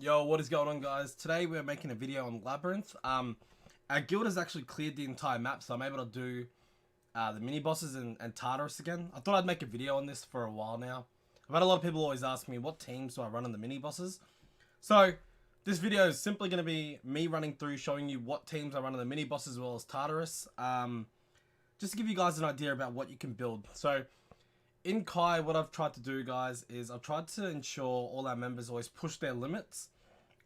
Yo, what is going on, guys? Today we're making a video on Labyrinth. Our guild has actually cleared the entire map, so I'm able to do the mini bosses and Tartarus again. I thought I'd make a video on this for a while now. I've had a lot of people always ask me what teams do I run on the mini bosses. So this video is simply going to be me running through, showing you what teams I run on the mini bosses as well as Tartarus. Just to give you guys an idea about what you can build. So in Kai, what I've tried to do, guys, is I've tried to ensure all our members always push their limits.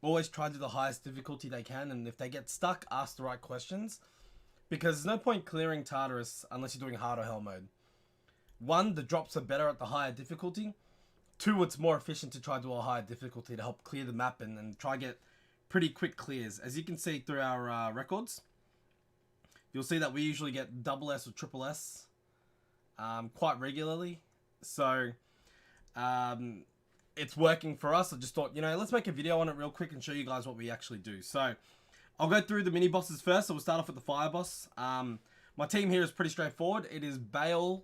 Always try to do the highest difficulty they can, and if they get stuck, ask the right questions. Because there's no point clearing Tartarus unless you're doing hard or hell mode. One, the drops are better at the higher difficulty. Two, it's more efficient to try to do a higher difficulty to help clear the map and try get pretty quick clears. As you can see through our records, you'll see that we usually get double S or triple S quite regularly. So it's working for us. I just thought, let's make a video on it real quick and show you guys what we actually do. So I'll go through the mini bosses first. So we'll start off with the fire boss. My team here is pretty straightforward. It is Bale,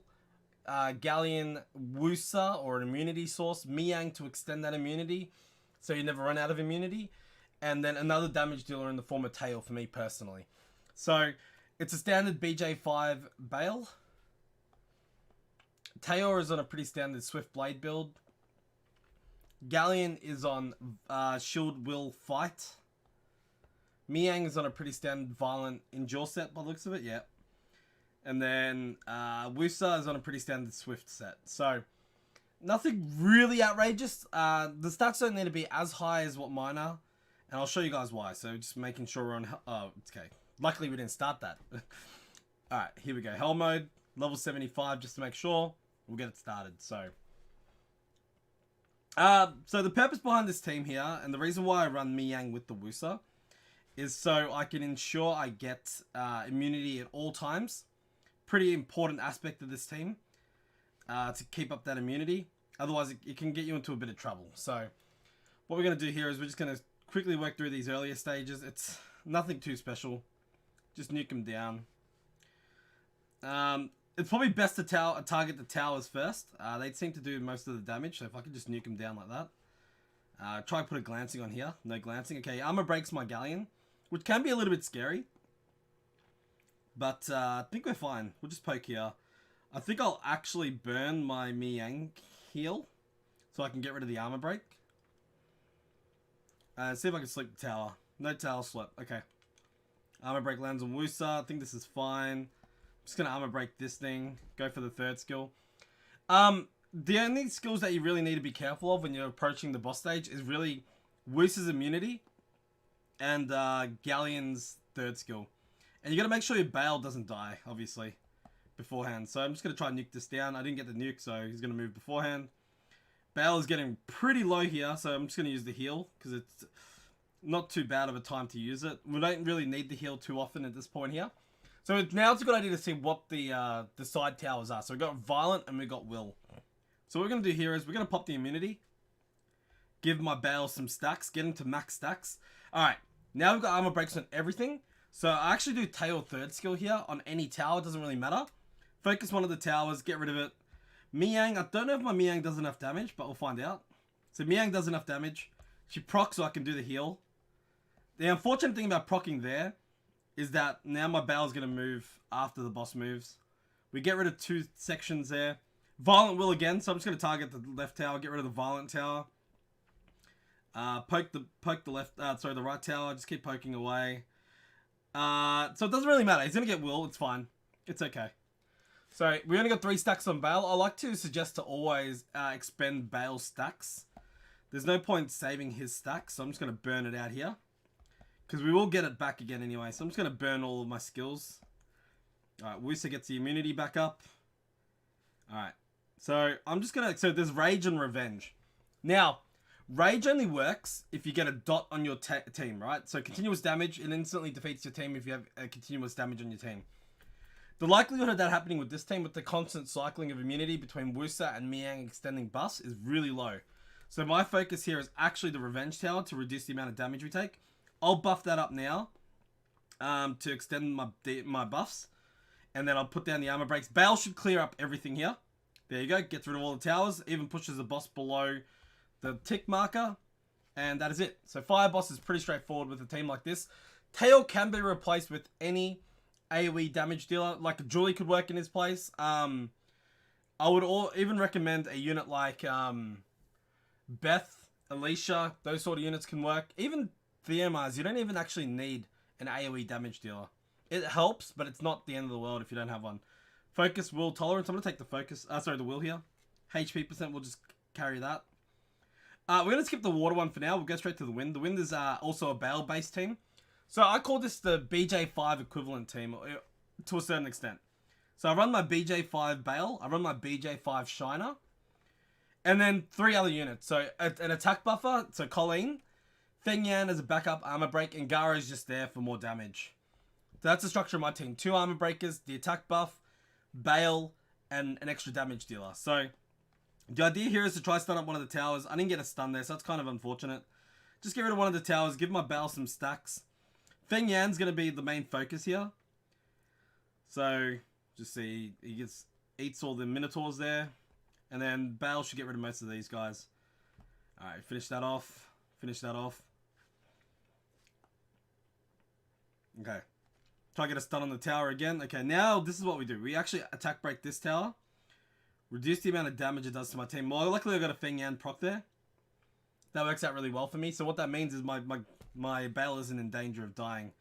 Galleon, Wusa, or an immunity source, Miang to extend that immunity so you never run out of immunity, and then another damage dealer in the form of Tail for me personally. So it's a standard BJ5 Bale. Tail is on a pretty standard Swift Blade build. Galleon is on Shield Will Fight. Miang is on a pretty standard Violent Endure set by the looks of it, yeah. And then Wusa is on a pretty standard Swift set. So nothing really outrageous. The stats don't need to be as high as what mine are, and I'll show you guys why. So just making sure we're on. Oh, it's okay. Luckily we didn't start that. All right, here we go. Hell mode, level 75, just to make sure. We'll get it started. So the purpose behind this team here, and the reason why I run Miang with the Wusa, is so I can ensure I get immunity at all times. Pretty important aspect of this team, to keep up that immunity. Otherwise, it can get you into a bit of trouble. So what we're going to do here is we're just going to quickly work through these earlier stages. It's nothing too special. Just nuke them down. It's probably best to target the towers first. They seem to do most of the damage, so if I could just nuke them down like that. Try to put a glancing on here. No glancing. Okay, armor breaks my Galleon, which can be a little bit scary. But I think we're fine. We'll just poke here. I think I'll actually burn my Miang heal so I can get rid of the armor break. See if I can sleep the tower. No tower slip. Okay. Armor break lands on Wusa. I think this is fine. Just gonna armor break this thing. Go for the third skill. The only skills that you really need to be careful of when you're approaching the boss stage is really Wusa's immunity and Galleon's third skill. And you gotta make sure your Bale doesn't die, obviously, beforehand. So I'm just gonna try and nuke this down. I didn't get the nuke, so he's gonna move beforehand. Bale is getting pretty low here, so I'm just gonna use the heal because it's not too bad of a time to use it. We don't really need the heal too often at this point here. So now it's a good idea to see what the side towers are. So we've got Violent and we've got Will. So what we're going to do here is we're going to pop the immunity. Give my Bale some stacks. Get him to max stacks. Alright. Now we've got armor breaks on everything. So I actually do Tail third skill here on any tower. It doesn't really matter. Focus one of the towers. Get rid of it. Miang. I don't know if my Miang does enough damage, but we'll find out. So Miang does enough damage. She procs so I can do the heal. The unfortunate thing about procking there is that now my Bale's going to move after the boss moves. We get rid of two sections there. Violent Will again, so I'm just going to target the left tower, get rid of the Violent tower. Poke the right tower, just keep poking away. So it doesn't really matter. He's going to get Will, it's fine. It's okay. So we only got 3 stacks on Bale. I like to suggest to always expend Bale's stacks. There's no point saving his stacks, so I'm just going to burn it out here. Because we will get it back again anyway. So I'm just going to burn all of my skills. Alright, Wusa gets the immunity back up. Alright. So I'm just going to... So there's Rage and Revenge. Now, Rage only works if you get a dot on your team, right? So continuous damage, it instantly defeats your team if you have a continuous damage on your team. The likelihood of that happening with this team, with the constant cycling of immunity between Wusa and Miang extending buffs, is really low. So my focus here is actually the Revenge Tower to reduce the amount of damage we take. I'll buff that up now to extend my buffs. And then I'll put down the armor breaks. Bale should clear up everything here. There you go. Gets rid of all the towers. Even pushes the boss below the tick marker. And that is it. So Fire Boss is pretty straightforward with a team like this. Tail can be replaced with any AoE damage dealer. Like Julie could work in his place. I would even recommend a unit like Beth, Alicia. Those sort of units can work. Even Theomars, you don't even actually need an AoE damage dealer. It helps, but it's not the end of the world if you don't have one. Focus, will, tolerance. I'm going to take the focus. The will here. HP % we'll just carry that. We're going to skip the water one for now. We'll go straight to the wind. The wind is also a Bale-based team. So I call this the BJ5 equivalent team to a certain extent. So I run my BJ5 Bale. I run my BJ5 Shiner. And then 3 other units. So an attack buffer. So Colleen. Feng Yan as a backup armor break. And Gara is just there for more damage. So that's the structure of my team. 2 armor breakers, the attack buff, Bale, and an extra damage dealer. So the idea here is to try stun up one of the towers. I didn't get a stun there, so that's kind of unfortunate. Just get rid of one of the towers, give my Bale some stacks. Feng Yan's going to be the main focus here. So just see, he eats all the Minotaurs there. And then Bale should get rid of most of these guys. Alright, finish that off. Finish that off. Okay. Try to get a stun on the tower again. Okay, now this is what we do. We actually attack break this tower. Reduce the amount of damage it does to my team. Well, luckily I got a Feng Yan proc there. That works out really well for me. So what that means is my Bale isn't in danger of dying.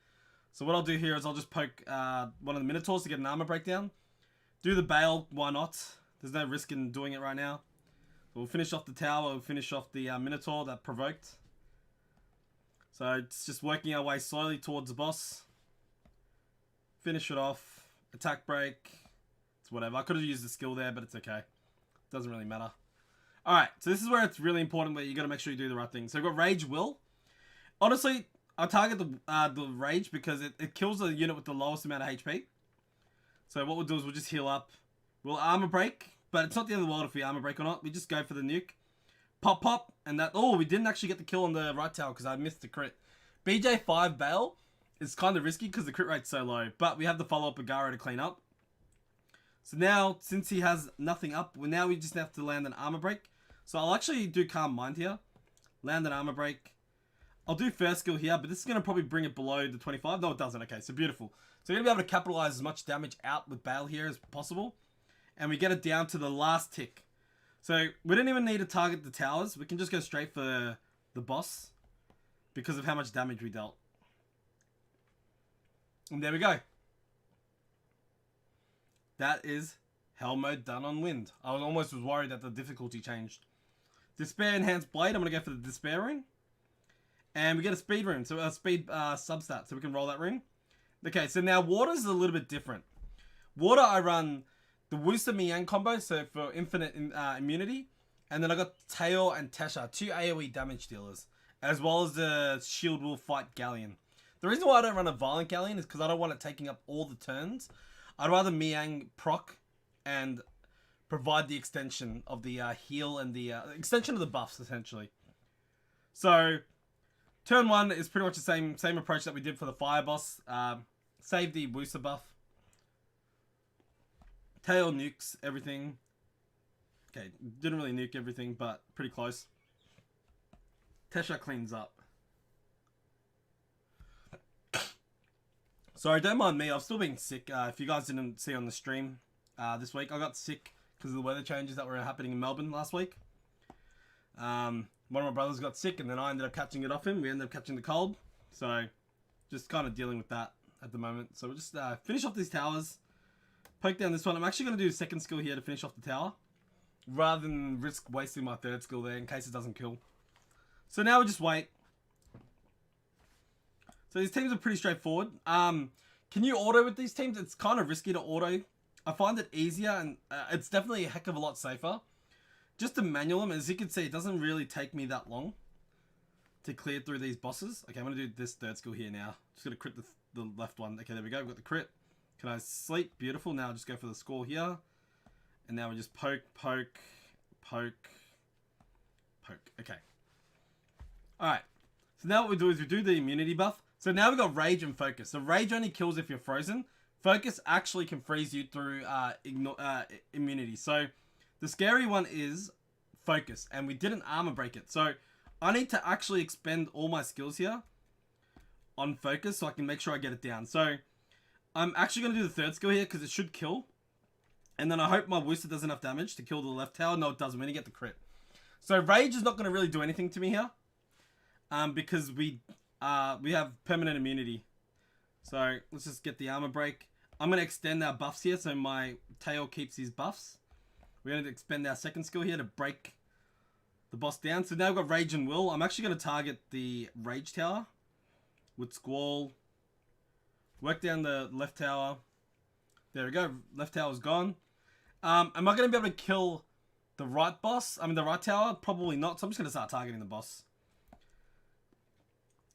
So what I'll do here is I'll just poke one of the Minotaurs to get an armor breakdown. Do the Bale, why not? There's no risk in doing it right now. So we'll finish off the tower. We'll finish off the Minotaur that provoked. So it's just working our way slowly towards the boss. Finish it off. Attack break. It's whatever. I could have used the skill there, but it's okay. Doesn't really matter. Alright, so this is where it's really important where you got to make sure you do the right thing. So we've got Rage Will. Honestly, I target the Rage because it kills the unit with the lowest amount of HP. So what we'll do is we'll just heal up. We'll armor break, but it's not the end of the world if we armor break or not. We just go for the nuke. Pop, pop, and that... Oh, we didn't actually get the kill on the right tower because I missed the crit. BJ5 Bale is kind of risky because the crit rate's so low. But we have the follow-up of Gara to clean up. So now, since he has nothing up, now we just have to land an armor break. So I'll actually do Calm Mind here. Land an armor break. I'll do first skill here, but this is going to probably bring it below the 25. No, it doesn't. Okay, so beautiful. So we're going to be able to capitalize as much damage out with Bale here as possible. And we get it down to the last tick. So we don't even need to target the towers. We can just go straight for the boss because of how much damage we dealt. And there we go. That is Hell Mode done on Wind. I almost was worried that the difficulty changed. Despair Enhanced Blade. I'm going to go for the Despair Rune. And we get a Speed Rune. So a Speed substat. So we can roll that rune. Okay, so now Water is a little bit different. Water, I run the Wusa Miang combo. So for infinite immunity. And then I got Tail and Tesha. 2 AoE damage dealers. As well as the Shield Will Fight Galleon. The reason why I don't run a Violent Galleon is because I don't want it taking up all the turns. I'd rather Miang proc and provide the extension of the heal and the extension of the buffs, essentially. So, turn 1 is pretty much the same approach that we did for the Fire Boss. Save the Wusa buff. Tail nukes everything. Okay, didn't really nuke everything, but pretty close. Tesha cleans up. Sorry, don't mind me. I've still been sick. If you guys didn't see on the stream this week, I got sick because of the weather changes that were happening in Melbourne last week. One of my brothers got sick, and then I ended up catching it off him. We ended up catching the cold. So, just kind of dealing with that at the moment. So, we'll just finish off these towers. Poke down this one. I'm actually going to do a second skill here to finish off the tower. Rather than risk wasting my third skill there in case it doesn't kill. So, now we just wait. So these teams are pretty straightforward. Can you auto with these teams? It's kind of risky to auto. I find it easier and it's definitely a heck of a lot safer. Just to manual them, as you can see, it doesn't really take me that long to clear through these bosses. Okay, I'm going to do this third skill here now. Just going to crit the left one. Okay, there we go. We've got the crit. Can I sleep? Beautiful. Now just go for the score here. And now we just poke, poke, poke, poke. Okay. Alright. So now what we do is we do the immunity buff. So now we've got Rage and Focus. So Rage only kills if you're frozen. Focus actually can freeze you through immunity. So the scary one is Focus. And we didn't armor break it. So I need to actually expend all my skills here on focus so I can make sure I get it down. So I'm actually going to do the third skill here because it should kill. And then I hope my Wooster does enough damage to kill the left tower. No, it doesn't. We're going to get the crit. So Rage is not going to really do anything to me here. Because we have permanent immunity. So let's just get the armor break. I'm going to extend our buffs here so my tail keeps these buffs. We're going to expend our second skill here to break the boss down. So now we've got Rage and Will. I'm actually going to target the Rage tower with Squall. Work down the left tower. There we go. Left tower's gone. Am I going to be able to kill the right boss? I mean the right tower? Probably not. So I'm just going to start targeting the boss.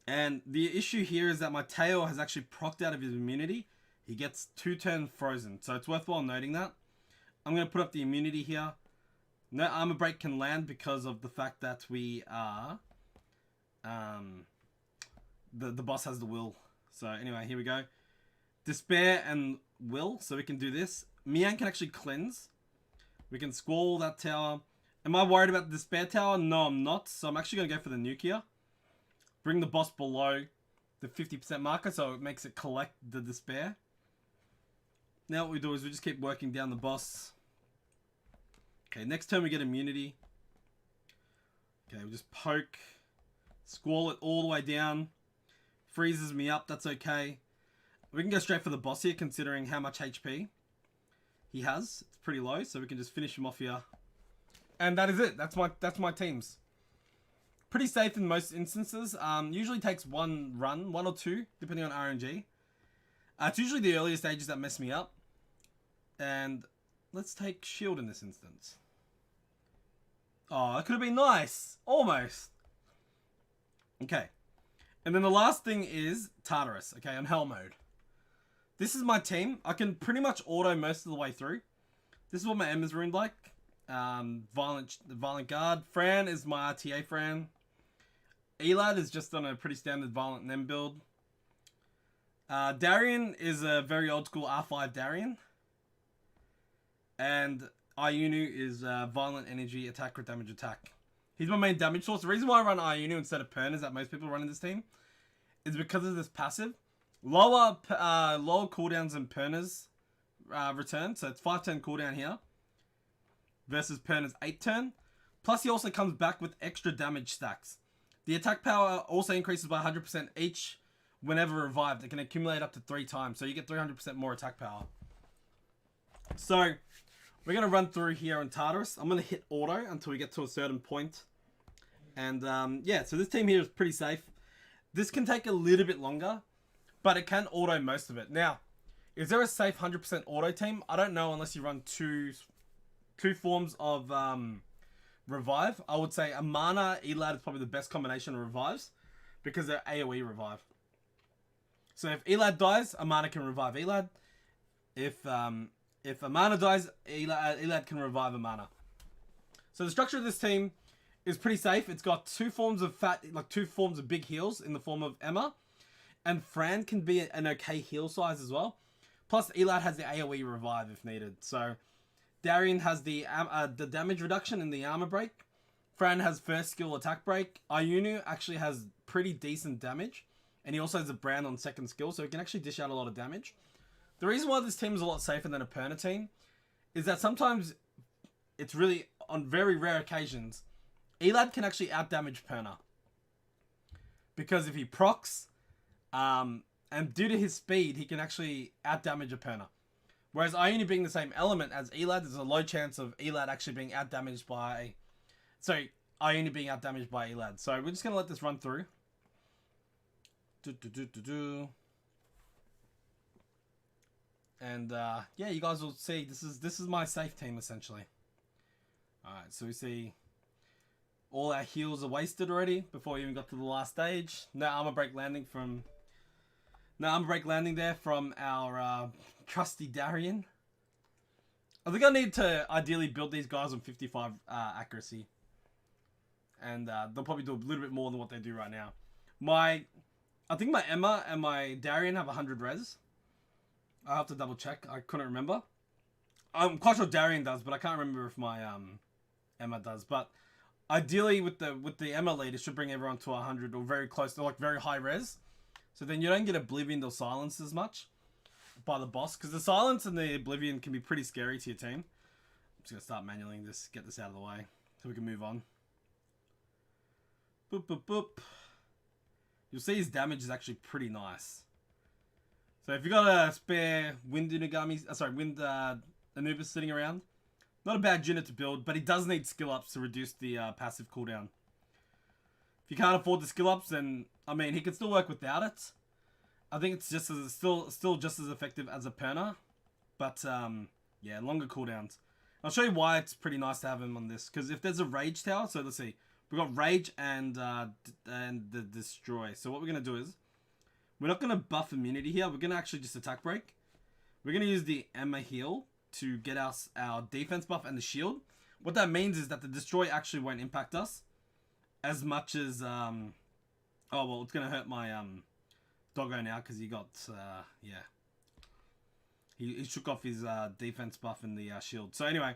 And the issue here is that my tail has actually procced out of his immunity. He gets 2 turns frozen. So it's worthwhile noting that. I'm going to put up the immunity here. No armor break can land because of the fact that we are... the boss has the will. So anyway, here we go. Despair and Will. So we can do this. Mian can actually cleanse. We can Squall that tower. Am I worried about the Despair tower? No, I'm not. So I'm actually going to go for the nuke here. Bring the boss below the 50% marker so it makes it collect the Despair. Now what we do is we just keep working down the boss. Okay, next turn we get immunity. Okay, we just poke. Squall it all the way down. Freezes me up, that's okay. We can go straight for the boss here considering how much HP he has. It's pretty low, so we can just finish him off here. And that is it. That's my teams. Pretty safe in most instances. Usually takes one run, 1 or 2, depending on RNG. It's usually the earlier stages that mess me up. And let's take shield in this instance. Oh, that could have been nice. Almost. Okay. And then the last thing is Tartarus. Okay, on hell mode. This is my team. I can pretty much auto most of the way through. This is what my Ember's ruined like. Violent Guard. Fran is my RTA Fran. Elad is just on a pretty standard Violent Nem build. Darian is a very old school R5 Darian. And Ayunu is Violent Energy Attack, Crit Damage Attack. He's my main damage source. The reason why I run Ayunu instead of Pern is that most people run in this team is because of this passive. Lower cooldowns than Perna's return. So it's 5-turn cooldown here. Versus Perna's 8-turn. Plus he also comes back with extra damage stacks. The attack power also increases by 100% each whenever revived. It can accumulate up to 3 times. So you get 300% more attack power. So we're going to run through here on Tartarus. I'm going to hit auto until we get to a certain point. And yeah, so this team here is pretty safe. This can take a little bit longer, but it can auto most of it. Now, is there a safe 100% auto team? I don't know unless you run two forms of revive. I would say Amana, Elad is probably the best combination of revives because they're AoE revive. So if Elad dies, Amana can revive Elad. If Amana dies, Elad can revive Amana. So the structure of this team is pretty safe. It's got 2 forms of two forms of big heals in the form of Emma. And Fran can be an okay heal size as well. Plus Elad has the AoE revive if needed. So Darian has the damage reduction and the armor break. Fran has first skill attack break. Ayunu actually has pretty decent damage. And he also has a brand on second skill, so he can actually dish out a lot of damage. The reason why this team is a lot safer than a Perna team is that sometimes it's really, on very rare occasions, Elad can actually outdamage Perna. Because if he procs, and due to his speed, he can actually outdamage a Perna. Whereas Ayunu being the same element as Elad, there's a low chance of Elad actually being outdamaged by... Sorry, Ayunu being outdamaged by Elad. So we're just going to let this run through. And yeah, you guys will see, this is my safe team essentially. Alright, so we see all our heals are wasted already before we even got to the last stage. No armor break landing there from our trusty Darian. I think I need to ideally build these guys on 55 accuracy. And they'll probably do a little bit more than what they do right now. I think my Emma and my Darian have 100 res. I'll have to double check. I couldn't remember. I'm quite sure Darian does, but I can't remember if my Emma does. But Ideally, with the Emma lead, it should bring everyone to 100 or very close to like very high res. So then you don't get Oblivion or Silence as much by the boss, because the Silence and the Oblivion can be pretty scary to your team. I'm just gonna start manualing this, get this out of the way, so we can move on. Boop boop boop. You'll see his damage is actually pretty nice. So if you got a spare Wind Anubis sitting around, not a bad unit to build, but he does need skill ups to reduce the passive cooldown. If you can't afford the skill ups, then I mean he can still work without it. I think it's just as still just as effective as a Perna, but yeah, longer cooldowns. I'll show you why it's pretty nice to have him on this, because if there's a Rage Tower, so let's see, we've got Rage and the Destroy. So what we're gonna do is we're not gonna buff immunity here. We're gonna actually just attack break. We're gonna use the Emma heal to get us our defense buff and the shield. What that means is that the Destroy actually won't impact us as much as oh well, it's gonna hurt my doggo now because he got yeah, he shook off his defense buff and the shield. So anyway,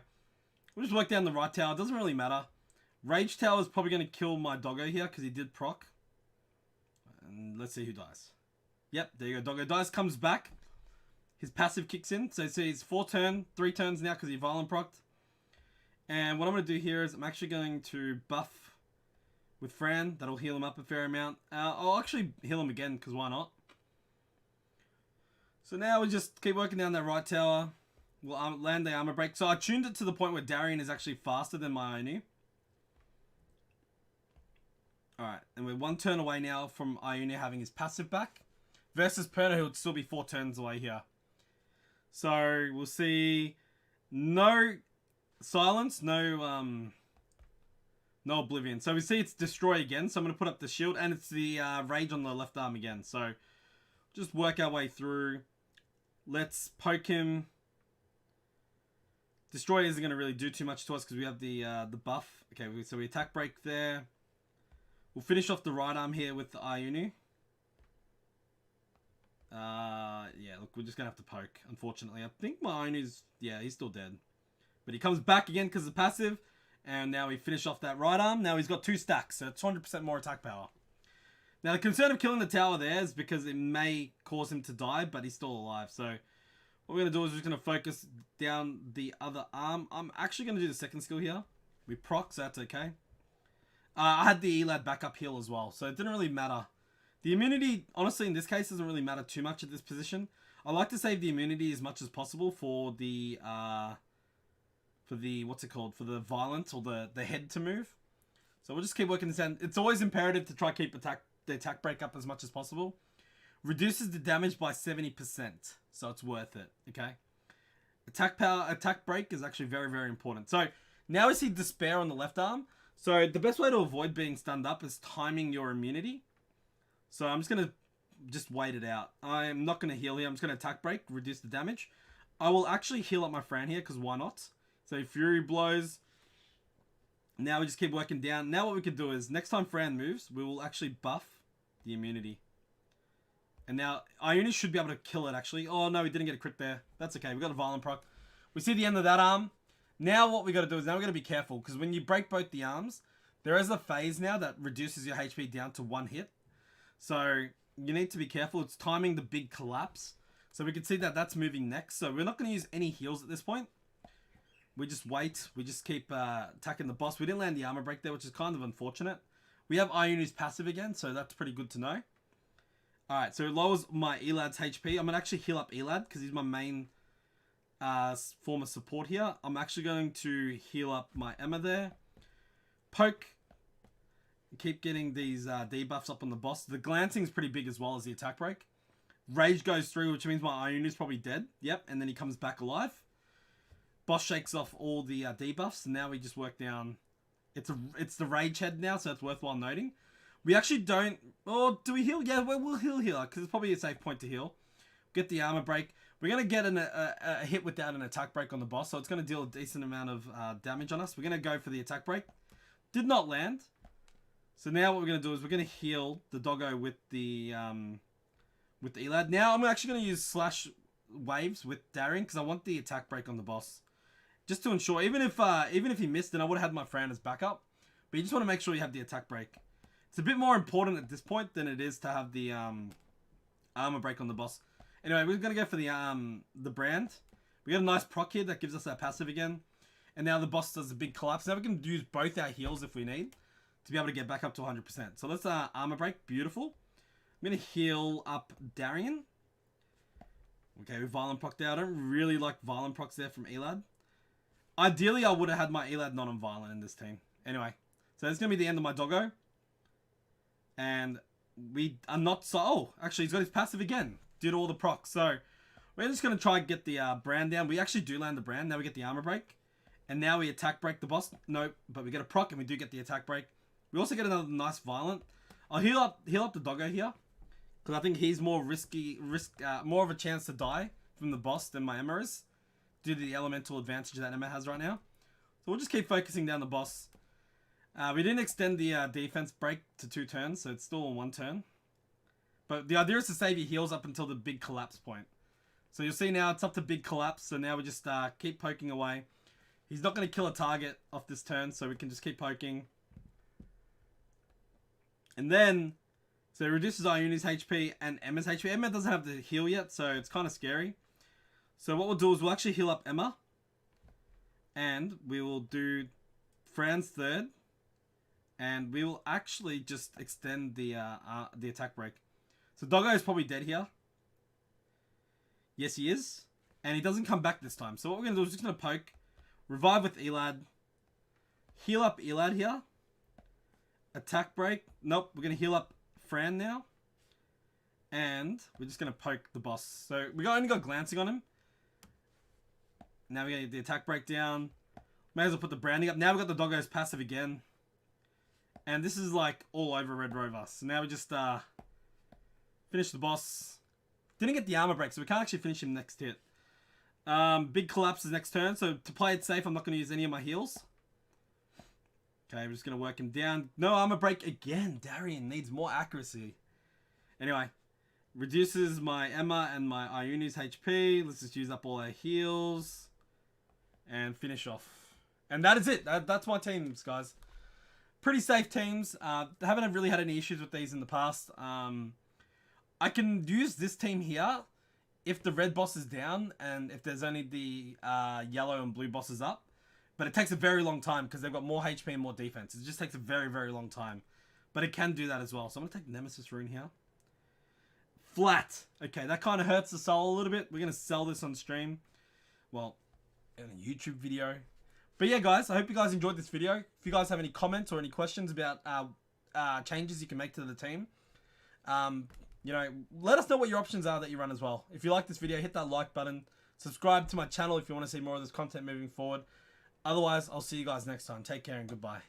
we'll just work down the right tower. It doesn't really matter. Rage Tower is probably gonna kill my doggo here because he did proc. And let's see who dies. Yep, there you go. Doggo dies, comes back. His passive kicks in. So he's 3 turns now because he violent procced. And what I'm going to do here is I'm actually going to buff with Fran. That'll heal him up a fair amount. I'll actually heal him again because why not? So now we just keep working down that right tower. We'll land the armor break. So I tuned it to the point where Darian is actually faster than my Ionu. Alright, and we're 1 turn away now from Ionu having his passive back. Versus Perna, who would still be 4 turns away here. So we'll see no Silence, no Oblivion. So we see it's Destroy again. So I'm going to put up the shield, and it's the Rage on the left arm again. So just work our way through. Let's poke him. Destroy isn't going to really do too much to us because we have the buff. Okay, so we attack break there. We'll finish off the right arm here with the Ionu. Yeah, look, we're just gonna have to poke, unfortunately. I think my Ionu's, yeah, he's still dead. But he comes back again because of passive, and now we finish off that right arm. Now he's got 2 stacks, so it's 100% more attack power. Now the concern of killing the tower there is because it may cause him to die, but he's still alive. So what we're gonna do is we're just gonna focus down the other arm. I'm actually gonna do the second skill here. We proc, so that's okay. I had the Elad backup heal as well, so it didn't really matter. The immunity, honestly, in this case, doesn't really matter too much at this position. I like to save the immunity as much as possible for the what's it called? For the violence or the head to move. So we'll just keep working this out. It's always imperative to try keep the attack break up as much as possible. Reduces the damage by 70%, so it's worth it. Okay. Attack break is actually very, very important. So now we see Despair on the left arm. So the best way to avoid being stunned up is timing your immunity. So I'm just going to wait it out. I'm not going to heal here. I'm just going to attack break, reduce the damage. I will actually heal up my Fran here because why not? So Fury blows. Now we just keep working down. Now what we could do is next time Fran moves, we will actually buff the immunity. And now Ionu should be able to kill it actually. Oh no, we didn't get a crit there. That's okay. We got a violent proc. We see the end of that arm. Now what we got to do is now we're going to be careful because when you break both the arms, there is a phase now that reduces your HP down to 1 hit. So you need to be careful. It's timing the big collapse. So we can see that that's moving next. So we're not going to use any heals at this point. We just wait. We just keep attacking the boss. We didn't land the armor break there, which is kind of unfortunate. We have Ionu's passive again, so that's pretty good to know. Alright, so it lowers my Elad's HP. I'm going to actually heal up Elad because he's my main form of support here. I'm actually going to heal up my Emma there. Poke. Keep getting these debuffs up on the boss. The glancing is pretty big as well as the attack break. Rage goes through, which means my Ionu is probably dead. Yep, and then he comes back alive. Boss shakes off all the debuffs, and now we just work down. It's the Rage head now, so it's worthwhile noting. We actually don't... Oh, do we heal? Yeah, we'll heal here, because it's probably a safe point to heal. Get the armor break. We're going to get a hit without an attack break on the boss, so it's going to deal a decent amount of damage on us. We're going to go for the attack break. Did not land. So now what we're going to do is we're going to heal the doggo with the Elad. Now I'm actually going to use slash waves with Darian because I want the attack break on the boss. Just to ensure, even if he missed, then I would have had my Fran as backup. But you just want to make sure you have the attack break. It's a bit more important at this point than it is to have the armor break on the boss. Anyway, we're going to go for the brand. We got a nice proc here that gives us our passive again. And now the boss does a big collapse. Now we can use both our heals if we need to be able to get back up to 100%. So let's armor break. Beautiful. I'm going to heal up Darian. Okay, we violent proc there. I don't really like violent procs there from Elad. Ideally, I would have had my Elad not on violent in this team. Anyway, so that's going to be the end of my doggo. And we are not so... Oh, actually, he's got his passive again. Did all the procs. So we're just going to try and get the brand down. We actually do land the brand. Now we get the armor break. And now we attack break the boss. Nope, but we get a proc and we do get the attack break. We also get another nice violent. I'll heal up the doggo here. Because I think he's more more of a chance to die from the boss than my Emma is. Due to the elemental advantage that Emma has right now. So we'll just keep focusing down the boss. We didn't extend the defense break to 2 turns, so it's still on 1 turn. But the idea is to save your heals up until the big collapse point. So you'll see now it's up to big collapse, so now we just keep poking away. He's not going to kill a target off this turn, so we can just keep poking. And then, so it reduces Ioni's HP and Emma's HP. Emma doesn't have the heal yet, so it's kind of scary. So what we'll do is we'll actually heal up Emma. And we will do Fran's third. And we will actually just extend the attack break. So Doggo is probably dead here. Yes, he is. And he doesn't come back this time. So what we're going to do is just going to poke. Revive with Elad. Heal up Elad here. Attack break. Nope, we're going to heal up Fran now. And we're just going to poke the boss. So we only got glancing on him. Now we get the attack break down. May as well put the branding up. Now we've got the Doggo's passive again. And this is like all over Red Rover. So now we just finish the boss. Didn't get the armor break, so we can't actually finish him next hit. Big collapse is next turn. So to play it safe, I'm not going to use any of my heals. Okay, we're just going to work him down. No armor break again. Darian needs more accuracy. Anyway, reduces my Emma and my Ioni's HP. Let's just use up all our heals. And finish off. And that is it. That's my teams, guys. Pretty safe teams. Haven't really had any issues with these in the past. I can use this team here if the red boss is down and if there's only the yellow and blue bosses up. But it takes a very long time because they've got more HP and more defense. It just takes a very, very long time. But it can do that as well. So I'm going to take Nemesis Rune here. Flat. Okay, that kind of hurts the soul a little bit. We're going to sell this on stream. Well, in a YouTube video. But yeah, guys, I hope you guys enjoyed this video. If you guys have any comments or any questions about changes you can make to the team, you know, let us know what your options are that you run as well. If you like this video, hit that like button. Subscribe to my channel if you want to see more of this content moving forward. Otherwise, I'll see you guys next time. Take care and goodbye.